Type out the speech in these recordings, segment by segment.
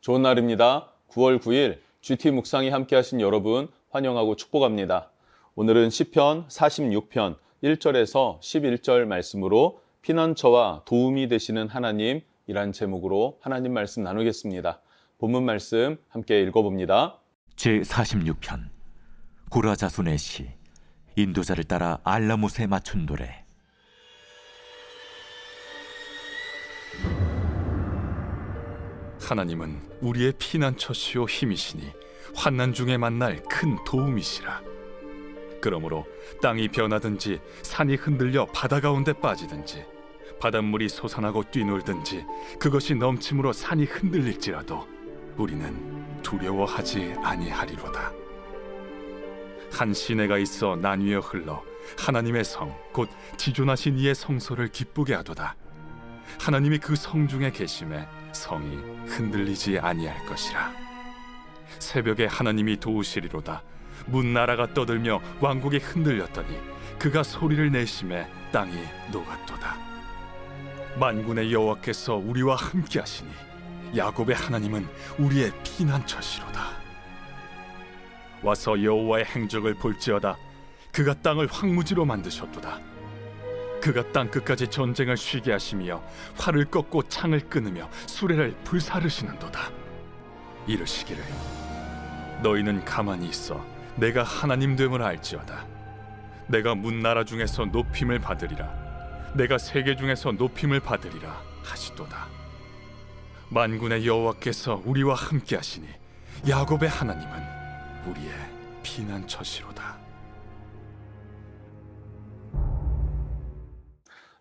좋은 날입니다. 9월 9일 GT 묵상이 함께 하신 여러분 환영하고 축복합니다. 오늘은 시편 46편 1절에서 11절 말씀으로 피난처와 도움이 되시는 하나님이란 제목으로 하나님 말씀 나누겠습니다. 본문 말씀 함께 읽어봅니다. 제46편 고라 자손의 시 인도자를 따라 알라못에 맞춘 노래. 하나님은 우리의 피난처시요 힘이시니 환난 중에 만날 큰 도움이시라. 그러므로 땅이 변하든지 산이 흔들려 바다 가운데 빠지든지 바닷물이 솟아나고 뛰놀든지 그것이 넘침으로 산이 흔들릴지라도 우리는 두려워하지 아니하리로다. 한 시내가 있어 나뉘어 흘러 하나님의 성 곧 지존하신 이의 성소를 기쁘게 하도다. 하나님이 그 성 중에 계심에 성이 흔들리지 아니할 것이라. 새벽에 하나님이 도우시리로다. 문 나라가 떠들며 왕국이 흔들렸더니 그가 소리를 내심에 땅이 녹았도다. 만군의 여호와께서 우리와 함께 하시니 야곱의 하나님은 우리의 피난처시로다. 와서 여호와의 행적을 볼지어다. 그가 땅을 황무지로 만드셨도다. 그가 땅끝까지 전쟁을 쉬게 하시며 활을 꺾고 창을 끊으며 수레를 불사르시는도다. 이르시기를 너희는 가만히 있어 내가 하나님 됨을 알지어다. 내가 문나라 중에서 높임을 받으리라. 내가 세계 중에서 높임을 받으리라 하시도다. 만군의 여호와께서 우리와 함께 하시니 야곱의 하나님은 우리의 피난처시로다.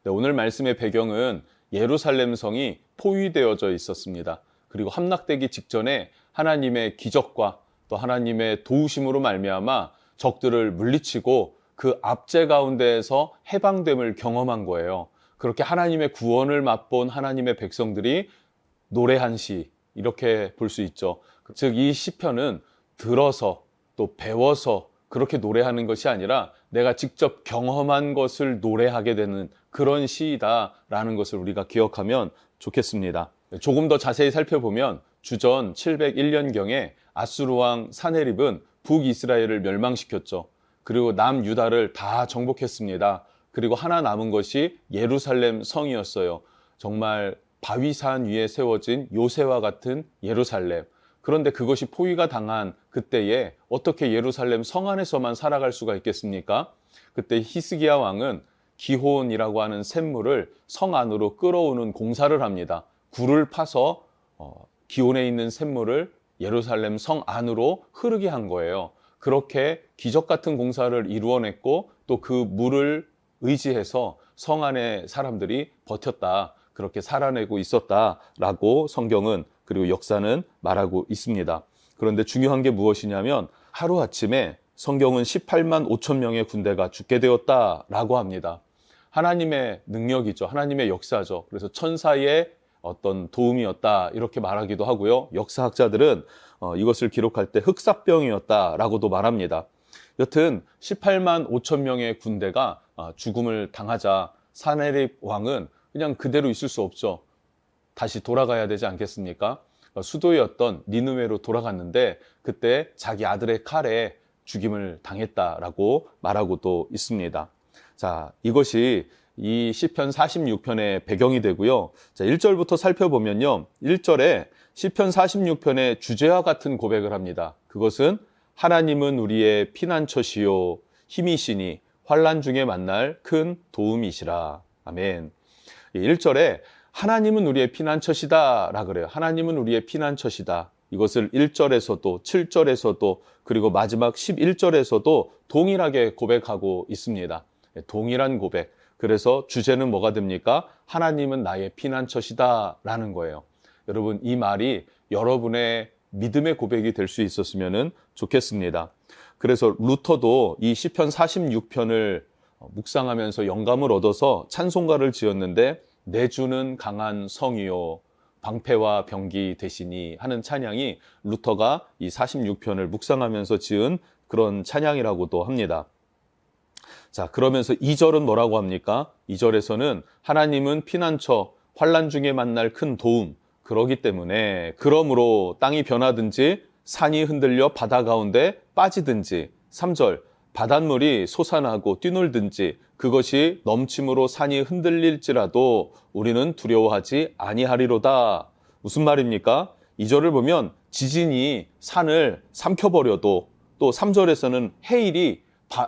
네, 오늘 말씀의 배경은 예루살렘 성이 포위되어져 있었습니다. 그리고 함락되기 직전에 하나님의 기적과 또 하나님의 도우심으로 말미암아 적들을 물리치고 그 압제 가운데에서 해방됨을 경험한 거예요. 그렇게 하나님의 구원을 맛본 하나님의 백성들이 노래한 시, 이렇게 볼 수 있죠. 즉 이 시편은 들어서 또 배워서 그렇게 노래하는 것이 아니라 내가 직접 경험한 것을 노래하게 되는 그런 시이다라는 것을 우리가 기억하면 좋겠습니다. 조금 더 자세히 살펴보면 주전 701년경에 아수르 왕 사네립은 북이스라엘을 멸망시켰죠. 그리고 남유다를 다 정복했습니다. 그리고 하나 남은 것이 예루살렘 성이었어요. 정말 바위산 위에 세워진 요새와 같은 예루살렘. 그런데 그것이 포위가 당한 그때에 어떻게 예루살렘 성 안에서만 살아갈 수가 있겠습니까? 그때 히스기야 왕은 기혼이라고 하는 샘물을 성 안으로 끌어오는 공사를 합니다. 굴을 파서 기온에 있는 샘물을 예루살렘 성 안으로 흐르게 한 거예요. 그렇게 기적 같은 공사를 이루어냈고 또 그 물을 의지해서 성 안의 사람들이 버텼다. 그렇게 살아내고 있었다라고 성경은 그리고 역사는 말하고 있습니다. 그런데 중요한 게 무엇이냐면 하루아침에 성경은 18만 5천 명의 군대가 죽게 되었다라고 합니다. 하나님의 능력이죠. 하나님의 역사죠. 그래서 천사의 어떤 도움이었다 이렇게 말하기도 하고요. 역사학자들은 이것을 기록할 때 흑사병이었다라고도 말합니다. 여튼 18만 5천 명의 군대가 죽음을 당하자 사네립 왕은 그냥 그대로 있을 수 없죠. 다시 돌아가야 되지 않겠습니까? 수도였던 니느웨로 돌아갔는데 그때 자기 아들의 칼에 죽임을 당했다라고 말하고도 있습니다. 자, 이것이 이 시편 46편의 배경이 되고요. 자, 1절부터 살펴보면요. 1절에 시편 46편의 주제와 같은 고백을 합니다. 그것은 하나님은 우리의 피난처시요 힘이시니 환난 중에 만날 큰 도움이시라. 아멘. 1절에 하나님은 우리의 피난처시다 라 그래요. 하나님은 우리의 피난처시다. 이것을 1절에서도 7절에서도 그리고 마지막 11절에서도 동일하게 고백하고 있습니다. 동일한 고백. 그래서 주제는 뭐가 됩니까? 하나님은 나의 피난처시다 라는 거예요. 여러분, 이 말이 여러분의 믿음의 고백이 될 수 있었으면 좋겠습니다. 그래서 루터도 이 시편 46편을 묵상하면서 영감을 얻어서 찬송가를 지었는데 내 주는 강한 성이요 방패와 병기 되시니 하는 찬양이 루터가 이 46편을 묵상하면서 지은 그런 찬양이라고도 합니다. 자, 그러면서 2절은 뭐라고 합니까? 2절에서는 하나님은 피난처, 환난 중에 만날 큰 도움, 그러기 때문에 그러므로 땅이 변하든지 산이 흔들려 바다 가운데 빠지든지 3절 바닷물이 솟아나고 뛰놀든지 그것이 넘침으로 산이 흔들릴지라도 우리는 두려워하지 아니하리로다. 무슨 말입니까? 2절을 보면 지진이 산을 삼켜버려도 또 3절에서는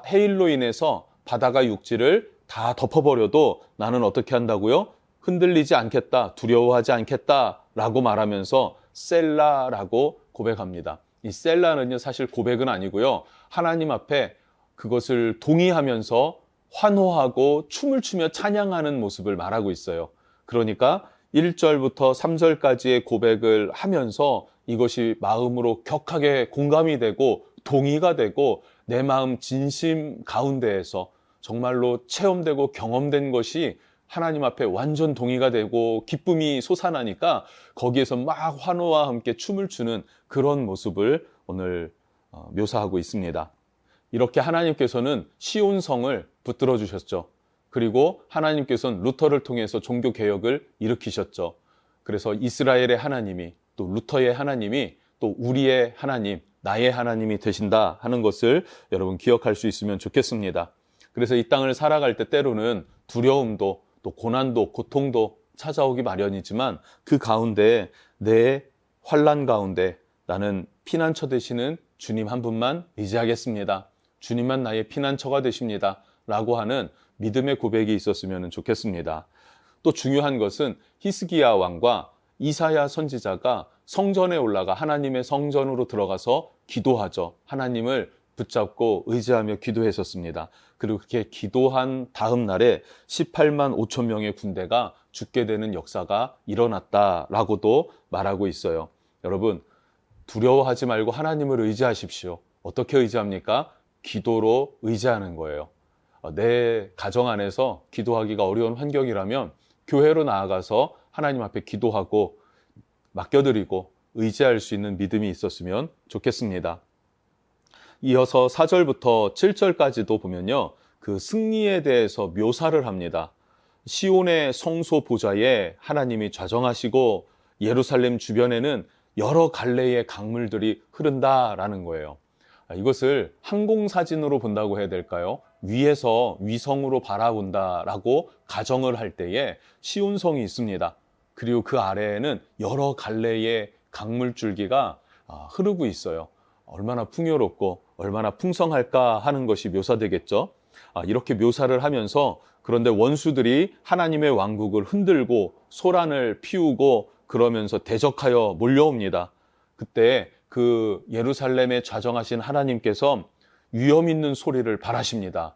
해일로 인해서 바다가 육지를 다 덮어버려도 나는 어떻게 한다고요? 흔들리지 않겠다, 두려워하지 않겠다라고 말하면서 셀라라고 고백합니다. 이 셀라는요 사실 고백은 아니고요. 하나님 앞에 그것을 동의하면서 환호하고 춤을 추며 찬양하는 모습을 말하고 있어요. 그러니까 1절부터 3절까지의 고백을 하면서 이것이 마음으로 격하게 공감이 되고 동의가 되고 내 마음 진심 가운데에서 정말로 체험되고 경험된 것이 하나님 앞에 완전 동의가 되고 기쁨이 솟아나니까 거기에서 막 환호와 함께 춤을 추는 그런 모습을 오늘 묘사하고 있습니다. 이렇게 하나님께서는 시온성을 붙들어 주셨죠. 그리고 하나님께서는 루터를 통해서 종교 개혁을 일으키셨죠. 그래서 이스라엘의 하나님이 또 루터의 하나님이 또 우리의 하나님, 나의 하나님이 되신다 하는 것을 여러분 기억할 수 있으면 좋겠습니다. 그래서 이 땅을 살아갈 때 때로는 두려움도 또 고난도 고통도 찾아오기 마련이지만 그 가운데 내 환난 가운데 나는 피난처 되시는 주님 한 분만 의지하겠습니다. 주님만 나의 피난처가 되십니다. 라고 하는 믿음의 고백이 있었으면 좋겠습니다. 또 중요한 것은 히스기야 왕과 이사야 선지자가 성전에 올라가 하나님의 성전으로 들어가서 기도하죠. 하나님을 붙잡고 의지하며 기도했었습니다. 그리고 그렇게 기도한 다음 날에 18만 5천 명의 군대가 죽게 되는 역사가 일어났다라고도 말하고 있어요. 여러분, 두려워하지 말고 하나님을 의지하십시오. 어떻게 의지합니까? 기도로 의지하는 거예요. 내 가정 안에서 기도하기가 어려운 환경이라면 교회로 나아가서 하나님 앞에 기도하고 맡겨드리고 의지할 수 있는 믿음이 있었으면 좋겠습니다. 이어서 4절부터 7절까지도 보면요. 그 승리에 대해서 묘사를 합니다. 시온의 성소 보좌에 하나님이 좌정하시고 예루살렘 주변에는 여러 갈래의 강물들이 흐른다라는 거예요. 이것을 항공사진으로 본다고 해야 될까요? 위에서 위성으로 바라본다라고 가정을 할 때에 시온성이 있습니다. 그리고 그 아래에는 여러 갈래의 강물줄기가 흐르고 있어요. 얼마나 풍요롭고 얼마나 풍성할까 하는 것이 묘사되겠죠. 이렇게 묘사를 하면서 그런데 원수들이 하나님의 왕국을 흔들고 소란을 피우고 그러면서 대적하여 몰려옵니다. 그때 그 예루살렘에 좌정하신 하나님께서 위험 있는 소리를 바라십니다.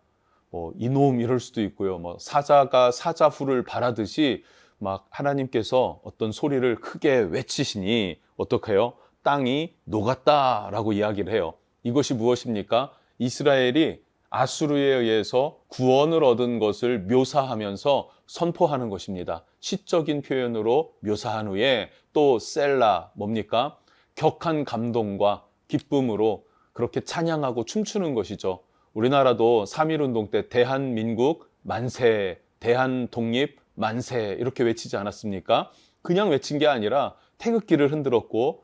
이놈 이럴 수도 있고요. 사자가 사자후를 바라듯이 막 하나님께서 어떤 소리를 크게 외치시니 어떻게 해요? 땅이 녹았다라고 이야기를 해요. 이것이 무엇입니까? 이스라엘이 아수르에 의해서 구원을 얻은 것을 묘사하면서 선포하는 것입니다. 시적인 표현으로 묘사한 후에 또 셀라 뭡니까? 격한 감동과 기쁨으로 그렇게 찬양하고 춤추는 것이죠. 우리나라도 3.1운동 때 대한민국 만세, 대한독립 만세 이렇게 외치지 않았습니까? 그냥 외친 게 아니라 태극기를 흔들었고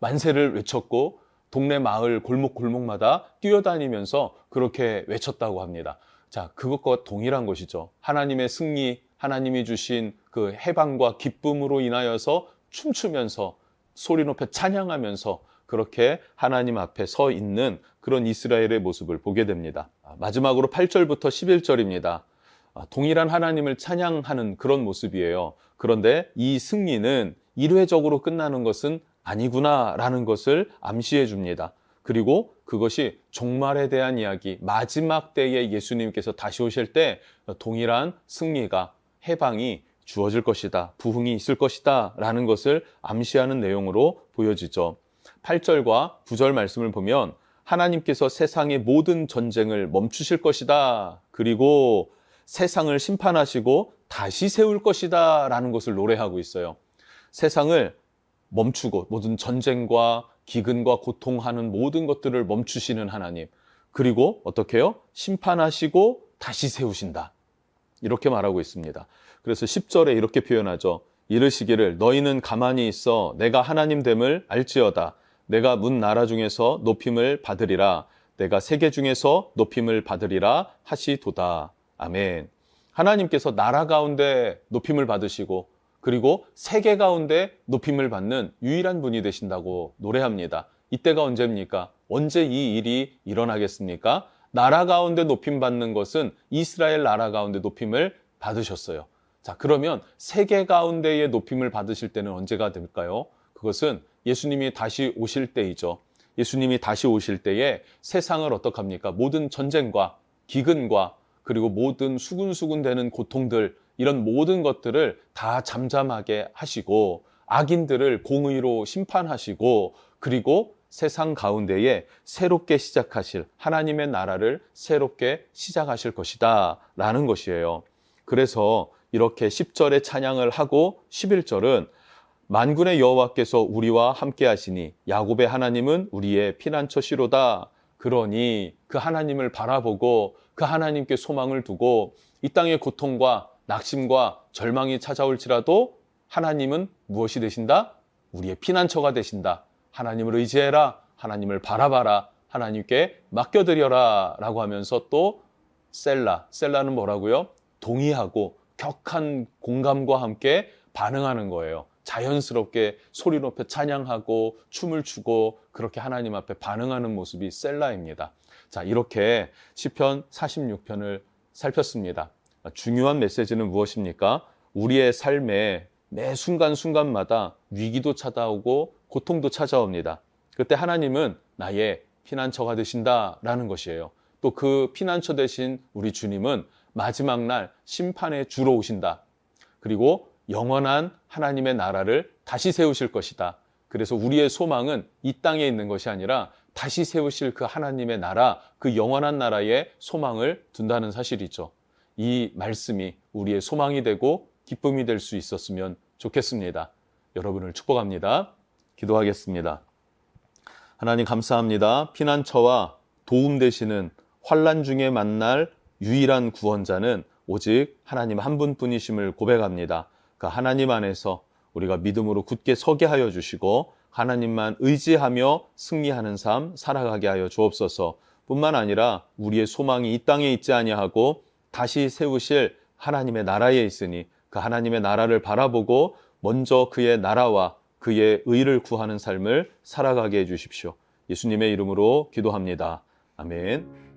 만세를 외쳤고 동네 마을 골목골목마다 뛰어다니면서 그렇게 외쳤다고 합니다. 자, 그것과 동일한 것이죠. 하나님의 승리, 하나님이 주신 그 해방과 기쁨으로 인하여서 춤추면서 소리 높여 찬양하면서 그렇게 하나님 앞에 서 있는 그런 이스라엘의 모습을 보게 됩니다. 마지막으로 8절부터 11절입니다. 동일한 하나님을 찬양하는 그런 모습이에요. 그런데 이 승리는 일회적으로 끝나는 것은 아니구나라는 것을 암시해 줍니다. 그리고 그것이 종말에 대한 이야기, 마지막 때에 예수님께서 다시 오실 때 동일한 승리가, 해방이 주어질 것이다, 부흥이 있을 것이다 라는 것을 암시하는 내용으로 보여지죠. 8절과 9절 말씀을 보면 하나님께서 세상의 모든 전쟁을 멈추실 것이다, 그리고 세상을 심판하시고 다시 세울 것이다 라는 것을 노래하고 있어요. 세상을 멈추고 모든 전쟁과 기근과 고통하는 모든 것들을 멈추시는 하나님, 그리고 어떻게 해요? 심판하시고 다시 세우신다, 이렇게 말하고 있습니다. 그래서 10절에 이렇게 표현하죠. 이르시기를 너희는 가만히 있어 내가 하나님 됨을 알지어다. 내가 문 나라 중에서 높임을 받으리라. 내가 세계 중에서 높임을 받으리라 하시도다. 아멘. 하나님께서 나라 가운데 높임을 받으시고 그리고 세계 가운데 높임을 받는 유일한 분이 되신다고 노래합니다. 이때가 언제입니까? 언제 이 일이 일어나겠습니까? 나라 가운데 높임 받는 것은 이스라엘 나라 가운데 높임을 받으셨어요. 자, 그러면 세계 가운데의 높임을 받으실 때는 언제가 될까요? 그것은 예수님이 다시 오실 때이죠. 예수님이 다시 오실 때에 세상을 어떡합니까? 모든 전쟁과 기근과 그리고 모든 수군수군 되는 고통들, 이런 모든 것들을 다 잠잠하게 하시고 악인들을 공의로 심판하시고 그리고 세상 가운데에 새롭게 시작하실 하나님의 나라를 새롭게 시작하실 것이다 라는 것이에요. 그래서 이렇게 10절에 찬양을 하고 11절은 만군의 여호와께서 우리와 함께 하시니 야곱의 하나님은 우리의 피난처시로다. 그러니 그 하나님을 바라보고 그 하나님께 소망을 두고 이 땅의 고통과 낙심과 절망이 찾아올지라도 하나님은 무엇이 되신다? 우리의 피난처가 되신다. 하나님을 의지해라. 하나님을 바라봐라. 하나님께 맡겨드려라 라고 하면서 또 셀라는 뭐라고요? 동의하고 격한 공감과 함께 반응하는 거예요. 자연스럽게 소리 높여 찬양하고 춤을 추고 그렇게 하나님 앞에 반응하는 모습이 셀라입니다. 자, 이렇게 시편 46편을 살폈습니다. 중요한 메시지는 무엇입니까? 우리의 삶에 매 순간순간마다 위기도 찾아오고 고통도 찾아옵니다. 그때 하나님은 나의 피난처가 되신다라는 것이에요. 또 그 피난처 되신 우리 주님은 마지막 날 심판에 주러 오신다. 그리고 영원한 하나님의 나라를 다시 세우실 것이다. 그래서 우리의 소망은 이 땅에 있는 것이 아니라 다시 세우실 그 하나님의 나라, 그 영원한 나라에 소망을 둔다는 사실이죠. 이 말씀이 우리의 소망이 되고 기쁨이 될 수 있었으면 좋겠습니다. 여러분을 축복합니다. 기도하겠습니다. 하나님 감사합니다. 피난처와 도움 되시는 환난 중에 만날 유일한 구원자는 오직 하나님 한 분뿐이심을 고백합니다. 그 하나님 안에서 우리가 믿음으로 굳게 서게 하여 주시고 하나님만 의지하며 승리하는 삶 살아가게 하여 주옵소서. 뿐만 아니라 우리의 소망이 이 땅에 있지 아니하고 다시 세우실 하나님의 나라에 있으니 그 하나님의 나라를 바라보고 먼저 그의 나라와 그의 의를 구하는 삶을 살아가게 해 주십시오. 예수님의 이름으로 기도합니다. 아멘.